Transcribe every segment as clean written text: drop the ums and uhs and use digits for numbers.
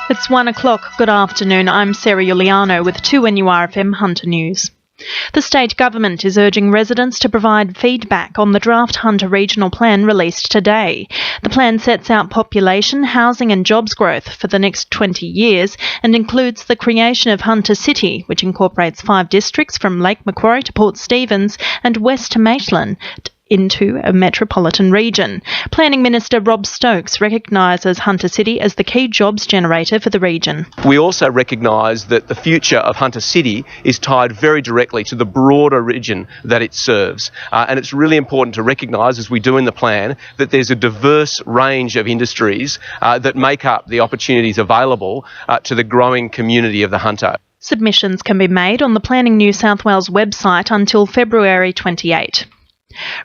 It's 1 o'clock. Good afternoon. I'm Sarah Iuliano with 2NURFM Hunter News. The state government is urging residents to provide feedback on the draft Hunter Regional Plan released today. The plan sets out population, housing and jobs growth for the next 20 years and includes the creation of Hunter City, which incorporates 5 districts from Lake Macquarie to Port Stephens and west to Maitland, into a metropolitan region. Planning Minister Rob Stokes recognises Hunter City as the key jobs generator for the region. We also recognise that the future of Hunter City is tied very directly to the broader region that it serves. And it's really important to recognise, as we do in the plan, that there's a diverse range of industries that make up the opportunities available to the growing community of the Hunter. Submissions can be made on the Planning New South Wales website until February 28.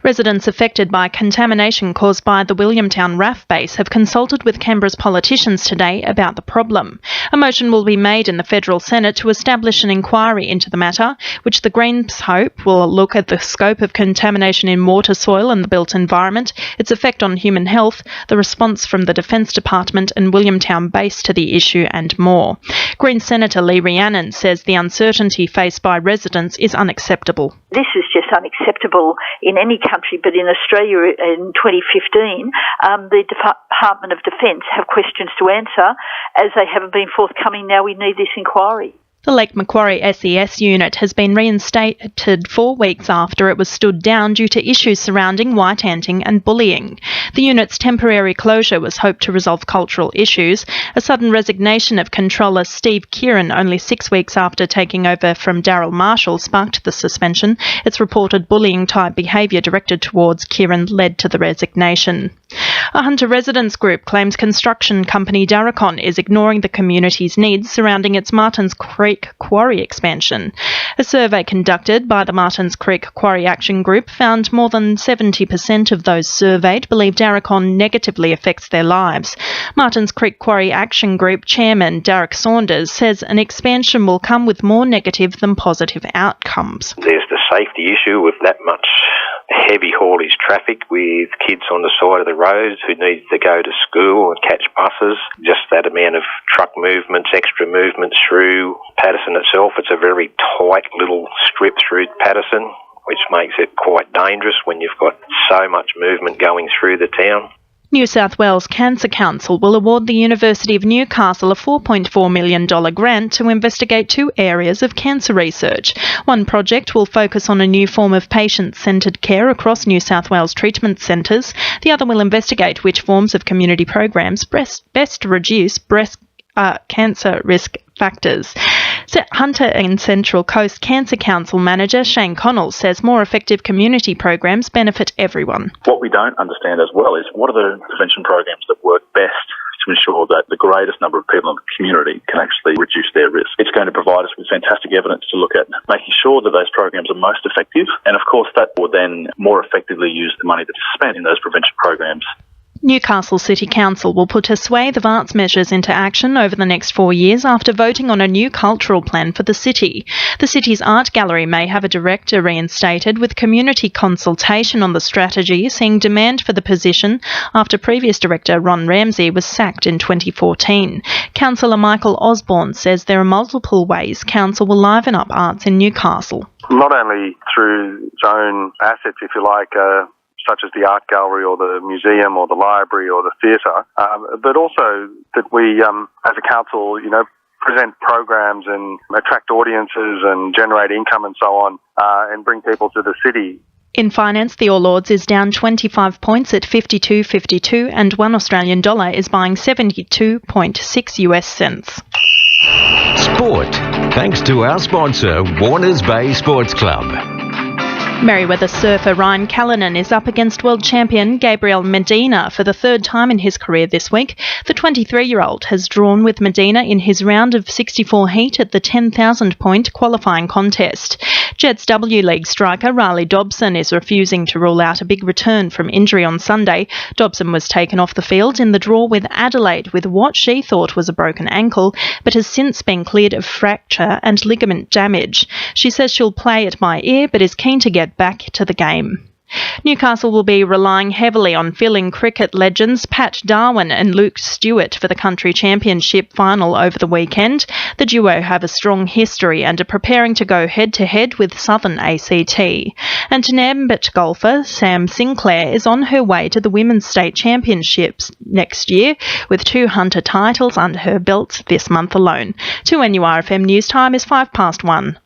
Residents affected by contamination caused by the Williamtown RAF base have consulted with Canberra's politicians today about the problem. A motion will be made in the Federal Senate to establish an inquiry into the matter, which the Greens hope will look at the scope of contamination in water, soil and the built environment, its effect on human health, the response from the Defence Department and Williamtown base to the issue and more. Green Senator Lee Rhiannon says the uncertainty faced by residents is unacceptable. This is just unacceptable in any country, but in Australia in 2015, the Department of Defence have questions to answer. As they haven't been forthcoming, now we need this inquiry. The Lake Macquarie SES unit has been reinstated 4 weeks after it was stood down due to issues surrounding white anting and bullying. The unit's temporary closure was hoped to resolve cultural issues. A sudden resignation of controller Steve Kieran only 6 weeks after taking over from Daryl Marshall sparked the suspension. Its reported bullying-type behaviour directed towards Kieran led to the resignation. A Hunter residents group claims construction company Darracon is ignoring the community's needs surrounding its Martins Creek quarry expansion. A survey conducted by the Martins Creek Quarry Action Group found more than 70% of those surveyed believe Darracon negatively affects their lives. Martins Creek Quarry Action Group Chairman Derek Saunders says an expansion will come with more negative than positive outcomes. There's the safety issue with that much heavy haulage traffic with kids on the side of the roads who need to go to school and catch buses. Just that amount of truck movements, extra movements through Paterson itself. It's a very tight little strip through Paterson, which makes it quite dangerous when you've got so much movement going through the town. New South Wales Cancer Council will award the University of Newcastle a $4.4 million grant to investigate 2 areas of cancer research. One project will focus on a new form of patient-centred care across New South Wales treatment centres. The other will investigate which forms of community programs best reduce breast cancer risk factors. Hunter and Central Coast Cancer Council manager Shane Connell says more effective community programs benefit everyone. What we don't understand as well is what are the prevention programs that work best to ensure that the greatest number of people in the community can actually reduce their risk. It's going to provide us with fantastic evidence to look at making sure that those programs are most effective, and of course that will then more effectively use the money that's spent in those prevention programs. Newcastle City Council will put a swathe of arts measures into action over the next 4 years after voting on a new cultural plan for the city. The city's art gallery may have a director reinstated, with community consultation on the strategy seeing demand for the position after previous director Ron Ramsey was sacked in 2014. Councillor Michael Osborne says there are multiple ways council will liven up arts in Newcastle. Not only through its own assets, if you like, such as the art gallery or the museum or the library or the theatre, but also that we, as a council, present programs and attract audiences and generate income and so on, and bring people to the city. In finance, the All Ords is down 25 points at 52.52 and $1 Australian dollar is buying 72.6 US cents. Sport, thanks to our sponsor, Warners Bay Sports Club. Merewether surfer Ryan Callanan is up against world champion Gabriel Medina for the 3rd time in his career this week. The 23-year-old has drawn with Medina in his round of 64 heat at the 10,000-point qualifying contest. Jets W League striker Riley Dobson is refusing to rule out a big return from injury on Sunday. Dobson was taken off the field in the draw with Adelaide with what she thought was a broken ankle, but has since been cleared of fracture and ligament damage. She says she'll play at my ear, but is keen to get back to the game. Newcastle will be relying heavily on filling cricket legends Pat Darwin and Luke Stewart for the country championship final over the weekend. The duo have a strong history and are preparing to go head-to-head with Southern ACT. And Nambit golfer Sam Sinclair is on her way to the Women's State Championships next year, with 2 Hunter titles under her belt this month alone. 2NURFM news time is 1:05.